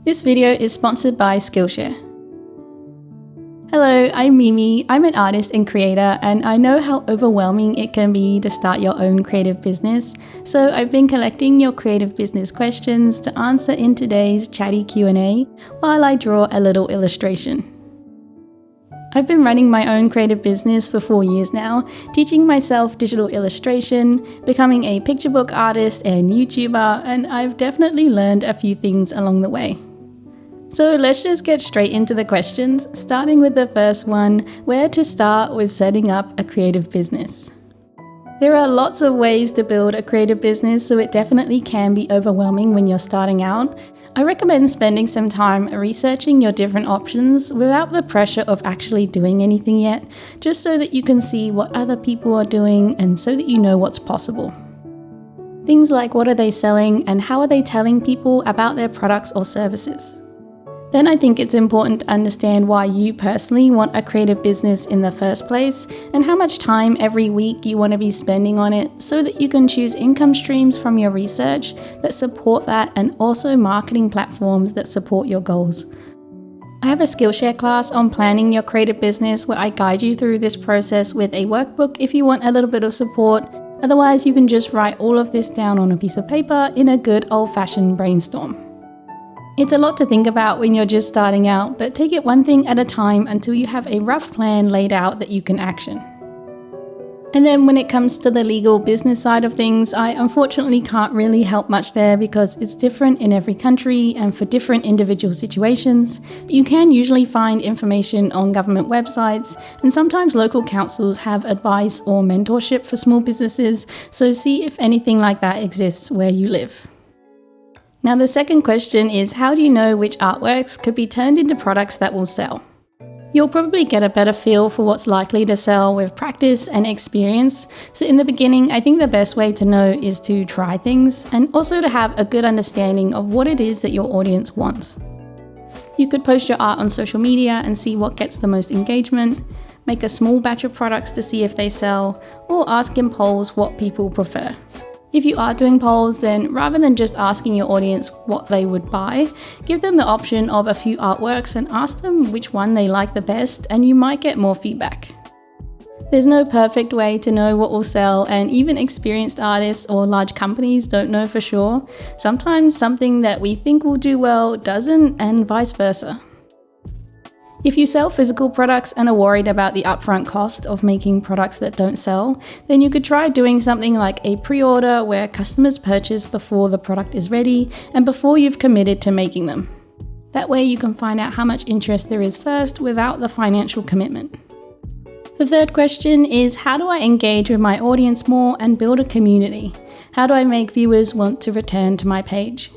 This video is sponsored by Skillshare. Hello, I'm Mimi. I'm an artist and creator, and I know how overwhelming it can be to start your own creative business. So I've been collecting your creative business questions to answer in today's chatty Q&A while I draw a little illustration. I've been running my own creative business for 4 years now, teaching myself digital illustration, becoming a picture book artist and YouTuber, and I've definitely learned a few things along the way. So let's just get straight into the questions, starting with the first one, where to start with setting up a creative business. There are lots of ways to build a creative business, so it definitely can be overwhelming when you're starting out. I recommend spending some time researching your different options without the pressure of actually doing anything yet, just so that you can see what other people are doing and so that you know what's possible. Things like what are they selling and how are they telling people about their products or services. Then I think it's important to understand why you personally want a creative business in the first place and how much time every week you want to be spending on it so that you can choose income streams from your research that support that and also marketing platforms that support your goals. I have a Skillshare class on planning your creative business where I guide you through this process with a workbook if you want a little bit of support. Otherwise, you can just write all of this down on a piece of paper in a good old-fashioned brainstorm. It's a lot to think about when you're just starting out, but take it one thing at a time until you have a rough plan laid out that you can action. And then when it comes to the legal business side of things, I unfortunately can't really help much there because it's different in every country and for different individual situations. But you can usually find information on government websites, and sometimes local councils have advice or mentorship for small businesses, so see if anything like that exists where you live. Now the second question is, how do you know which artworks could be turned into products that will sell? You'll probably get a better feel for what's likely to sell with practice and experience. So in the beginning, I think the best way to know is to try things and also to have a good understanding of what it is that your audience wants. You could post your art on social media and see what gets the most engagement, make a small batch of products to see if they sell, or ask in polls what people prefer. If you are doing polls, then rather than just asking your audience what they would buy, give them the option of a few artworks and ask them which one they like the best, and you might get more feedback. There's no perfect way to know what will sell, and even experienced artists or large companies don't know for sure. Sometimes something that we think will do well doesn't, and vice versa. If you sell physical products and are worried about the upfront cost of making products that don't sell, then you could try doing something like a pre-order where customers purchase before the product is ready and before you've committed to making them. That way you can find out how much interest there is first without the financial commitment. The third question is, how do I engage with my audience more and build a community? How do I make viewers want to return to my page?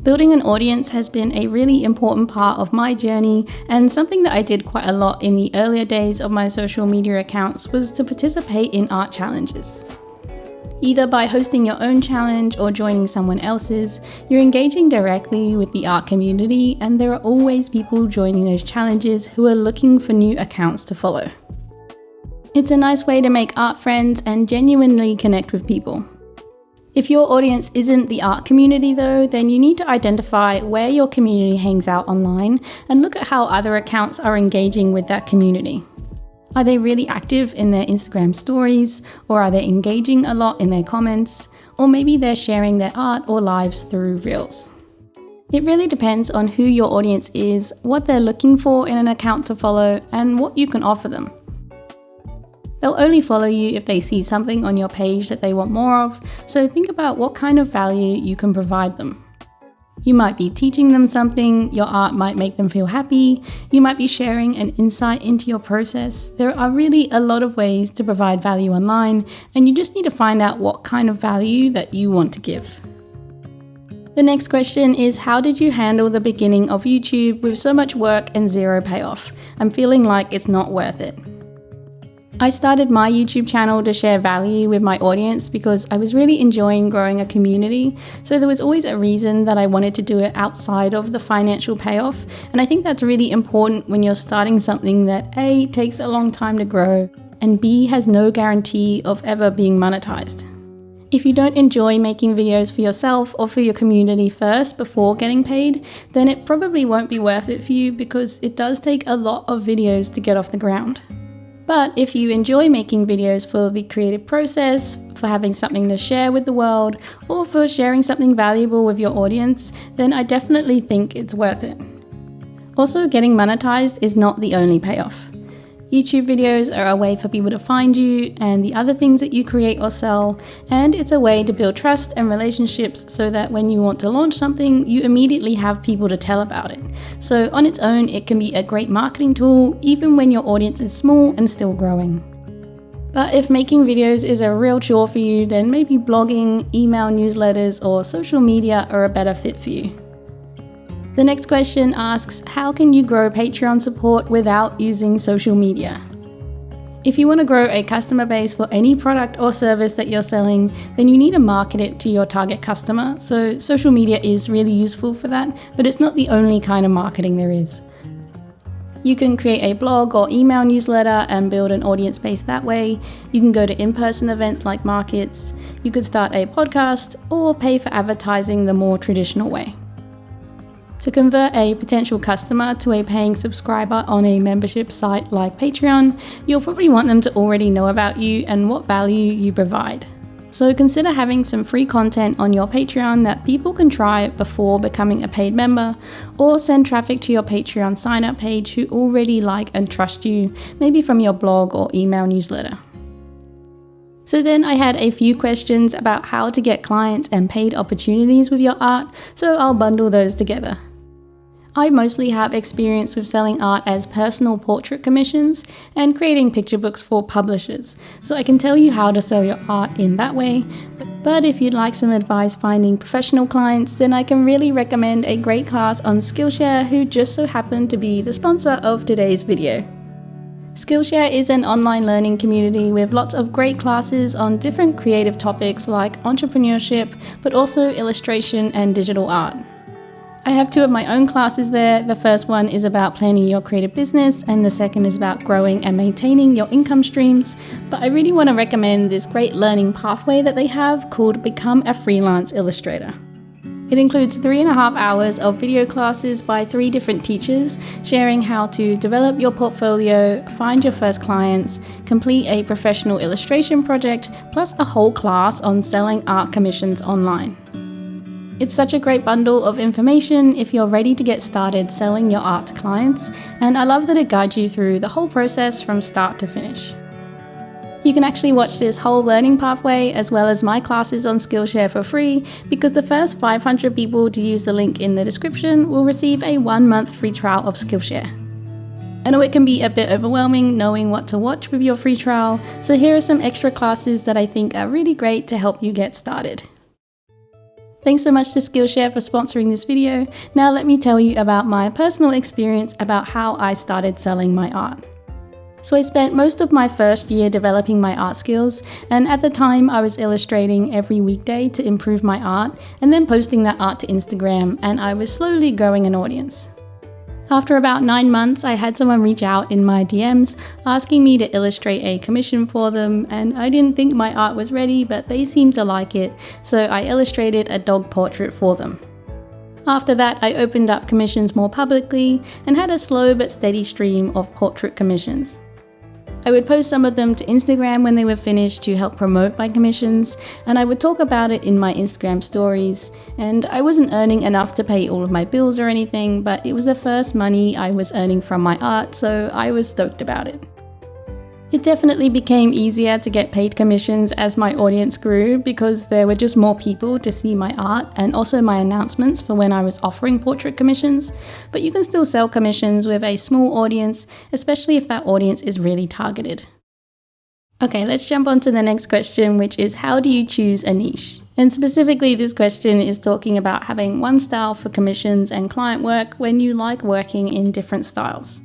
Building an audience has been a really important part of my journey, and something that I did quite a lot in the earlier days of my social media accounts was to participate in art challenges. Either by hosting your own challenge or joining someone else's, you're engaging directly with the art community, and there are always people joining those challenges who are looking for new accounts to follow. It's a nice way to make art friends and genuinely connect with people. If your audience isn't the art community though, then you need to identify where your community hangs out online and look at how other accounts are engaging with that community. Are they really active in their Instagram stories, or are they engaging a lot in their comments, or maybe they're sharing their art or lives through Reels? It really depends on who your audience is, what they're looking for in an account to follow, and what you can offer them. They'll only follow you if they see something on your page that they want more of, so think about what kind of value you can provide them. You might be teaching them something, your art might make them feel happy, you might be sharing an insight into your process. There are really a lot of ways to provide value online, and you just need to find out what kind of value that you want to give. The next question is, how did you handle the beginning of YouTube with so much work and zero payoff? I'm feeling like it's not worth it. I started my YouTube channel to share value with my audience because I was really enjoying growing a community, so there was always a reason that I wanted to do it outside of the financial payoff, and I think that's really important when you're starting something that A, takes a long time to grow, and B, has no guarantee of ever being monetized. If you don't enjoy making videos for yourself or for your community first before getting paid, then it probably won't be worth it for you because it does take a lot of videos to get off the ground. But if you enjoy making videos for the creative process, for having something to share with the world, or for sharing something valuable with your audience, then I definitely think it's worth it. Also, getting monetized is not the only payoff. YouTube videos are a way for people to find you and the other things that you create or sell, and it's a way to build trust and relationships so that when you want to launch something, you immediately have people to tell about it. So on its own, it can be a great marketing tool, even when your audience is small and still growing. But if making videos is a real chore for you, then maybe blogging, email newsletters, or social media are a better fit for you. The next question asks, how can you grow Patreon support without using social media? If you want to grow a customer base for any product or service that you're selling, then you need to market it to your target customer. So social media is really useful for that, but it's not the only kind of marketing there is. You can create a blog or email newsletter and build an audience base that way. You can go to in-person events like markets. You could start a podcast or pay for advertising the more traditional way. To convert a potential customer to a paying subscriber on a membership site like Patreon, you'll probably want them to already know about you and what value you provide. So consider having some free content on your Patreon that people can try before becoming a paid member, or send traffic to your Patreon sign-up page who already like and trust you, maybe from your blog or email newsletter. So then I had a few questions about how to get clients and paid opportunities with your art, so I'll bundle those together. I mostly have experience with selling art as personal portrait commissions and creating picture books for publishers, so I can tell you how to sell your art in that way. But if you'd like some advice finding professional clients, then I can really recommend a great class on Skillshare, who just so happened to be the sponsor of today's video. Skillshare is an online learning community with lots of great classes on different creative topics like entrepreneurship, but also illustration and digital art. I have 2 of my own classes there. The first one is about planning your creative business, and the second is about growing and maintaining your income streams. But I really want to recommend this great learning pathway that they have called Become a Freelance Illustrator. It includes 3.5 hours of video classes by 3 different teachers, sharing how to develop your portfolio, find your first clients, complete a professional illustration project, plus a whole class on selling art commissions online. It's such a great bundle of information if you're ready to get started selling your art to clients, and I love that it guides you through the whole process from start to finish. You can actually watch this whole learning pathway as well as my classes on Skillshare for free, because the first 500 people to use the link in the description will receive a 1-month free trial of Skillshare. I know it can be a bit overwhelming knowing what to watch with your free trial, so here are some extra classes that I think are really great to help you get started. Thanks so much to Skillshare for sponsoring this video. Now let me tell you about my personal experience about how I started selling my art. So I spent most of my first year developing my art skills, and at the time I was illustrating every weekday to improve my art and then posting that art to Instagram, and I was slowly growing an audience. After about 9 months, I had someone reach out in my DMs asking me to illustrate a commission for them, and I didn't think my art was ready, but they seemed to like it, so I illustrated a dog portrait for them. After that, I opened up commissions more publicly and had a slow but steady stream of portrait commissions. I would post some of them to Instagram when they were finished to help promote my commissions, and I would talk about it in my Instagram stories. And I wasn't earning enough to pay all of my bills or anything, but it was the first money I was earning from my art, so I was stoked about it. It definitely became easier to get paid commissions as my audience grew, because there were just more people to see my art and also my announcements for when I was offering portrait commissions. But you can still sell commissions with a small audience, especially if that audience is really targeted. Okay, let's jump on to the next question, which is how do you choose a niche? And specifically, this question is talking about having one style for commissions and client work when you like working in different styles.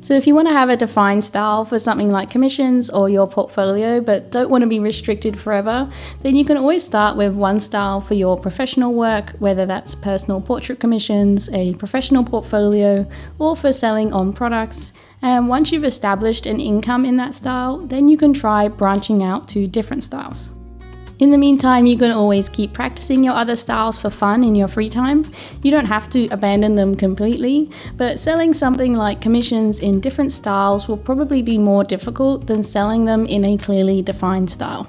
So if you want to have a defined style for something like commissions or your portfolio, but don't want to be restricted forever, then you can always start with one style for your professional work, whether that's personal portrait commissions, a professional portfolio, or for selling on products. And once you've established an income in that style, then you can try branching out to different styles. In the meantime, you can always keep practicing your other styles for fun in your free time. You don't have to abandon them completely, but selling something like commissions in different styles will probably be more difficult than selling them in a clearly defined style.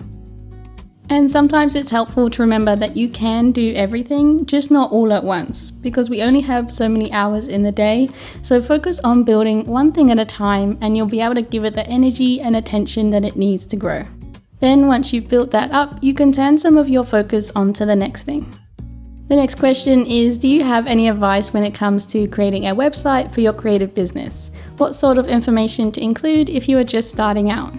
And sometimes it's helpful to remember that you can do everything, just not all at once, because we only have so many hours in the day. So focus on building one thing at a time and you'll be able to give it the energy and attention that it needs to grow. Then once you've built that up, you can turn some of your focus onto the next thing. The next question is, do you have any advice when it comes to creating a website for your creative business? What sort of information to include if you are just starting out?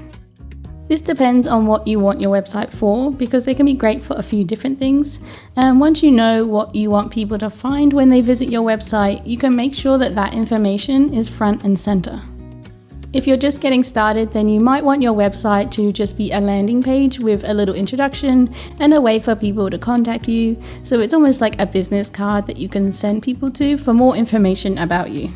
This depends on what you want your website for, because they can be great for a few different things. And once you know what you want people to find when they visit your website, you can make sure that that information is front and center. If you're just getting started, then you might want your website to just be a landing page with a little introduction and a way for people to contact you. So it's almost like a business card that you can send people to for more information about you.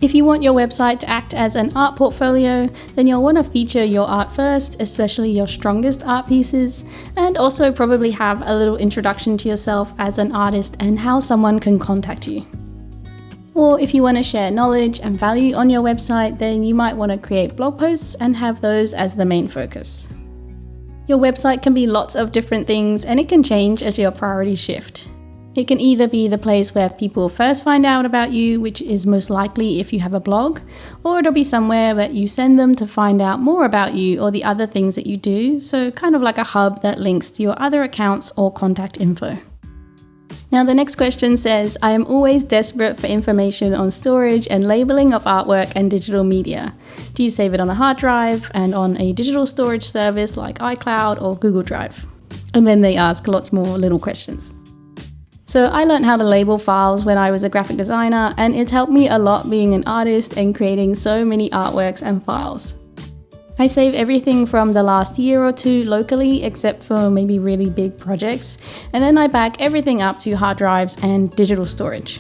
If you want your website to act as an art portfolio, then you'll want to feature your art first, especially your strongest art pieces, and also probably have a little introduction to yourself as an artist and how someone can contact you. Or if you want to share knowledge and value on your website, then you might want to create blog posts and have those as the main focus. Your website can be lots of different things and it can change as your priorities shift. It can either be the place where people first find out about you, which is most likely if you have a blog, or it'll be somewhere that you send them to find out more about you or the other things that you do, so kind of like a hub that links to your other accounts or contact info. Now the next question says, I am always desperate for information on storage and labeling of artwork and digital media. Do you save it on a hard drive and on a digital storage service like iCloud or Google Drive? And then they ask lots more little questions. So I learned how to label files when I was a graphic designer, and it's helped me a lot being an artist and creating so many artworks and files. I save everything from the last year or two locally, except for maybe really big projects, and then I back everything up to hard drives and digital storage.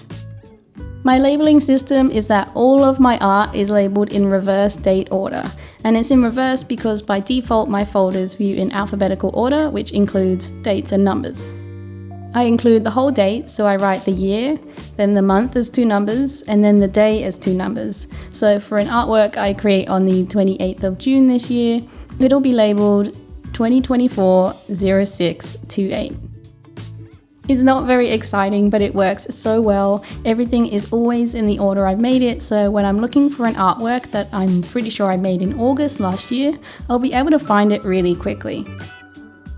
My labeling system is that all of my art is labeled in reverse date order, and it's in reverse because by default my folders view in alphabetical order, which includes dates and numbers. I include the whole date, so I write the year, then the month as 2 numbers, and then the day as 2 numbers. So for an artwork I create on the 28th of June this year, it'll be labeled 2024-06-28. It's not very exciting, but it works so well. Everything is always in the order I've made it, so when I'm looking for an artwork that I'm pretty sure I made in August last year, I'll be able to find it really quickly.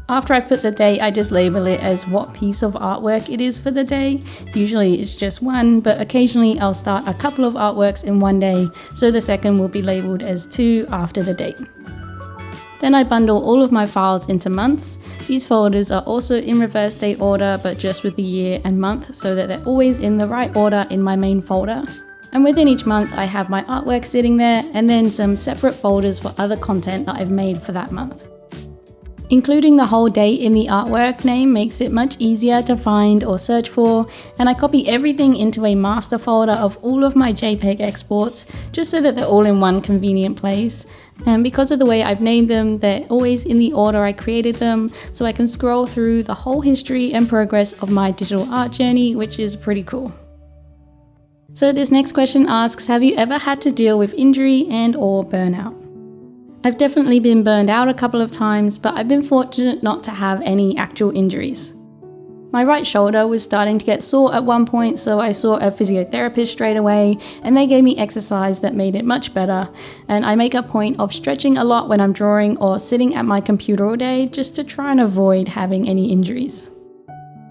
After I put the date, I just label it as what piece of artwork it is for the day. Usually it's just one, but occasionally I'll start a couple of artworks in one day, so the second will be labeled as 2 after the date. Then I bundle all of my files into months. These folders are also in reverse date order, but just with the year and month, so that they're always in the right order in my main folder. And within each month I have my artwork sitting there, and then some separate folders for other content that I've made for that month. Including the whole date in the artwork name makes it much easier to find or search for, and I copy everything into a master folder of all of my JPEG exports, just so that they're all in one convenient place. And because of the way I've named them, they're always in the order I created them, so I can scroll through the whole history and progress of my digital art journey, which is pretty cool. So this next question asks, have you ever had to deal with injury and/or burnout? I've definitely been burned out a couple of times, but I've been fortunate not to have any actual injuries. My right shoulder was starting to get sore at one point, so I saw a physiotherapist straight away, and they gave me exercise that made it much better. And I make a point of stretching a lot when I'm drawing or sitting at my computer all day, just to try and avoid having any injuries.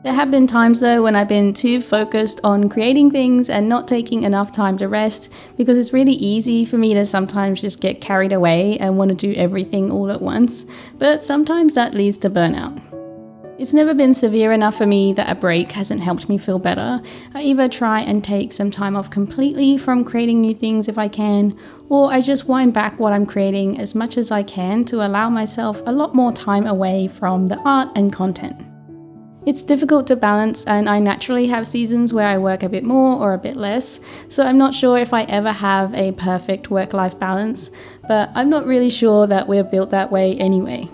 There have been times though when I've been too focused on creating things and not taking enough time to rest, because it's really easy for me to sometimes just get carried away and want to do everything all at once, but sometimes that leads to burnout. It's never been severe enough for me that a break hasn't helped me feel better. I either try and take some time off completely from creating new things if I can, or I just wind back what I'm creating as much as I can to allow myself a lot more time away from the art and content. It's difficult to balance, and I naturally have seasons where I work a bit more or a bit less, so I'm not sure if I ever have a perfect work-life balance, but I'm not really sure that we're built that way anyway.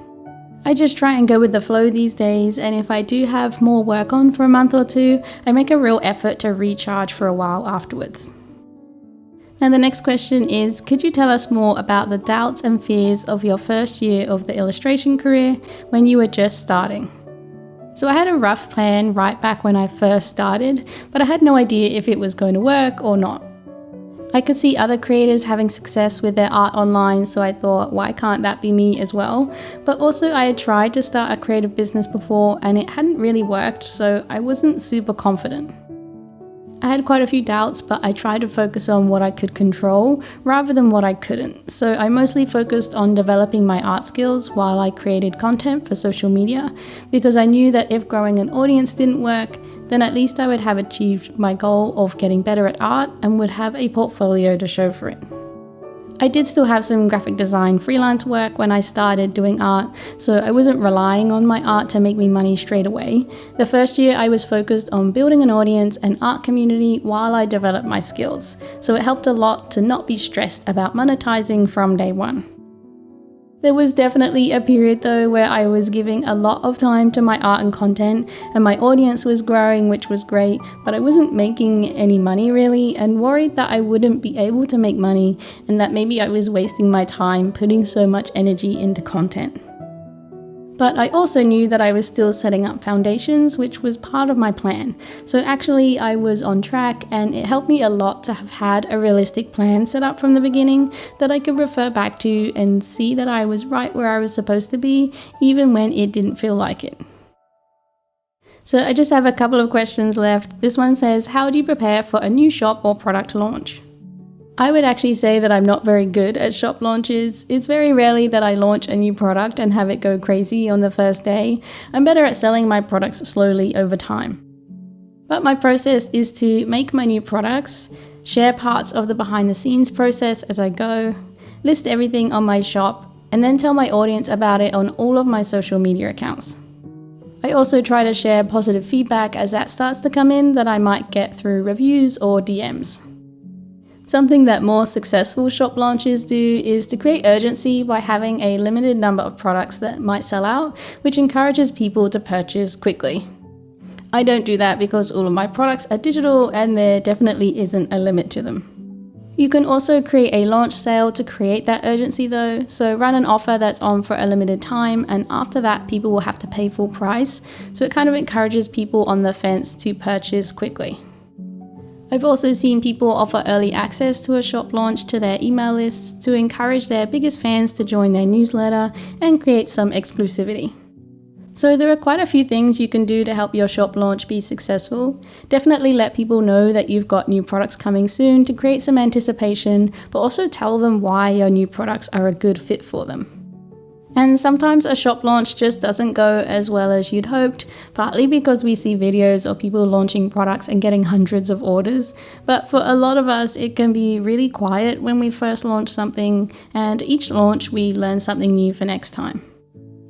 I just try and go with the flow these days, and if I do have more work on for a month or two, I make a real effort to recharge for a while afterwards. And the next question is, could you tell us more about the doubts and fears of your first year of the illustration career when you were just starting? So I had a rough plan right back when I first started, but I had no idea if it was going to work or not. I could see other creators having success with their art online, so I thought, why can't that be me as well? But also I had tried to start a creative business before and it hadn't really worked, so I wasn't super confident. I had quite a few doubts, but I tried to focus on what I could control rather than what I couldn't. So I mostly focused on developing my art skills while I created content for social media, because I knew that if growing an audience didn't work, then at least I would have achieved my goal of getting better at art and would have a portfolio to show for it. I did still have some graphic design freelance work when I started doing art, so I wasn't relying on my art to make me money straight away. The first year I was focused on building an audience and art community while I developed my skills, so it helped a lot to not be stressed about monetizing from day one. There was definitely a period though where I was giving a lot of time to my art and content, and my audience was growing, which was great, but I wasn't making any money really, and worried that I wouldn't be able to make money and that maybe I was wasting my time putting so much energy into content. But I also knew that I was still setting up foundations, which was part of my plan. So actually I was on track, and it helped me a lot to have had a realistic plan set up from the beginning that I could refer back to and see that I was right where I was supposed to be, even when it didn't feel like it. So I just have a couple of questions left. This one says, how do you prepare for a new shop or product launch? I would actually say that I'm not very good at shop launches. It's very rarely that I launch a new product and have it go crazy on the first day. I'm better at selling my products slowly over time. But my process is to make my new products, share parts of the behind the scenes process as I go, list everything on my shop, and then tell my audience about it on all of my social media accounts. I also try to share positive feedback as that starts to come in that I might get through reviews or DMs. Something that more successful shop launches do is to create urgency by having a limited number of products that might sell out, which encourages people to purchase quickly. I don't do that because all of my products are digital and there definitely isn't a limit to them. You can also create a launch sale to create that urgency though, so run an offer that's on for a limited time, and after that people will have to pay full price, so it kind of encourages people on the fence to purchase quickly. I've also seen people offer early access to a shop launch to their email lists to encourage their biggest fans to join their newsletter and create some exclusivity. So there are quite a few things you can do to help your shop launch be successful. Definitely let people know that you've got new products coming soon to create some anticipation, but also tell them why your new products are a good fit for them. And sometimes a shop launch just doesn't go as well as you'd hoped, partly because we see videos of people launching products and getting hundreds of orders. But for a lot of us, it can be really quiet when we first launch something, and each launch we learn something new for next time.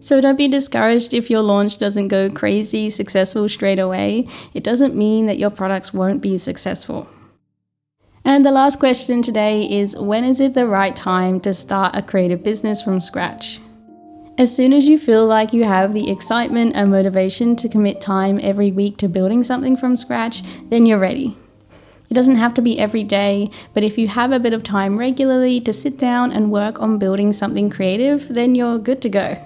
So don't be discouraged if your launch doesn't go crazy successful straight away. It doesn't mean that your products won't be successful. And the last question today is, when is it the right time to start a creative business from scratch? As soon as you feel like you have the excitement and motivation to commit time every week to building something from scratch, then you're ready. It doesn't have to be every day, but if you have a bit of time regularly to sit down and work on building something creative, then you're good to go.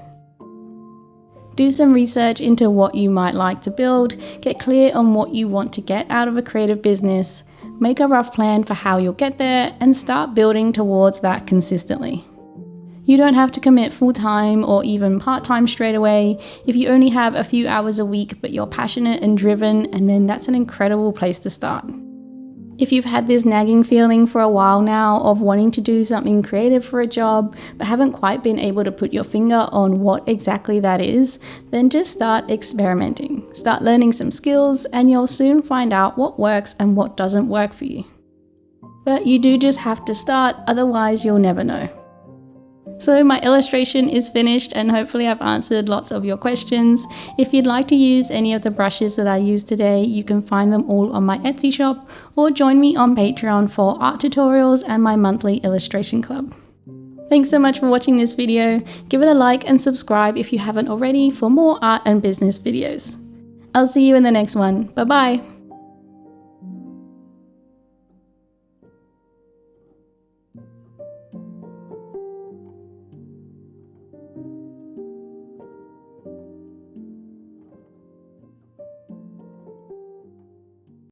Do some research into what you might like to build, get clear on what you want to get out of a creative business, make a rough plan for how you'll get there, and start building towards that consistently. You don't have to commit full-time or even part-time straight away. If you only have a few hours a week but you're passionate and driven, and then that's an incredible place to start. If you've had this nagging feeling for a while now of wanting to do something creative for a job but haven't quite been able to put your finger on what exactly that is, then just start experimenting. Start learning some skills and you'll soon find out what works and what doesn't work for you. But you do just have to start, otherwise you'll never know. So my illustration is finished and hopefully I've answered lots of your questions. If you'd like to use any of the brushes that I used today, you can find them all on my Etsy shop or join me on Patreon for art tutorials and my monthly illustration club. Thanks so much for watching this video. Give it a like and subscribe if you haven't already for more art and business videos. I'll see you in the next one. Bye bye.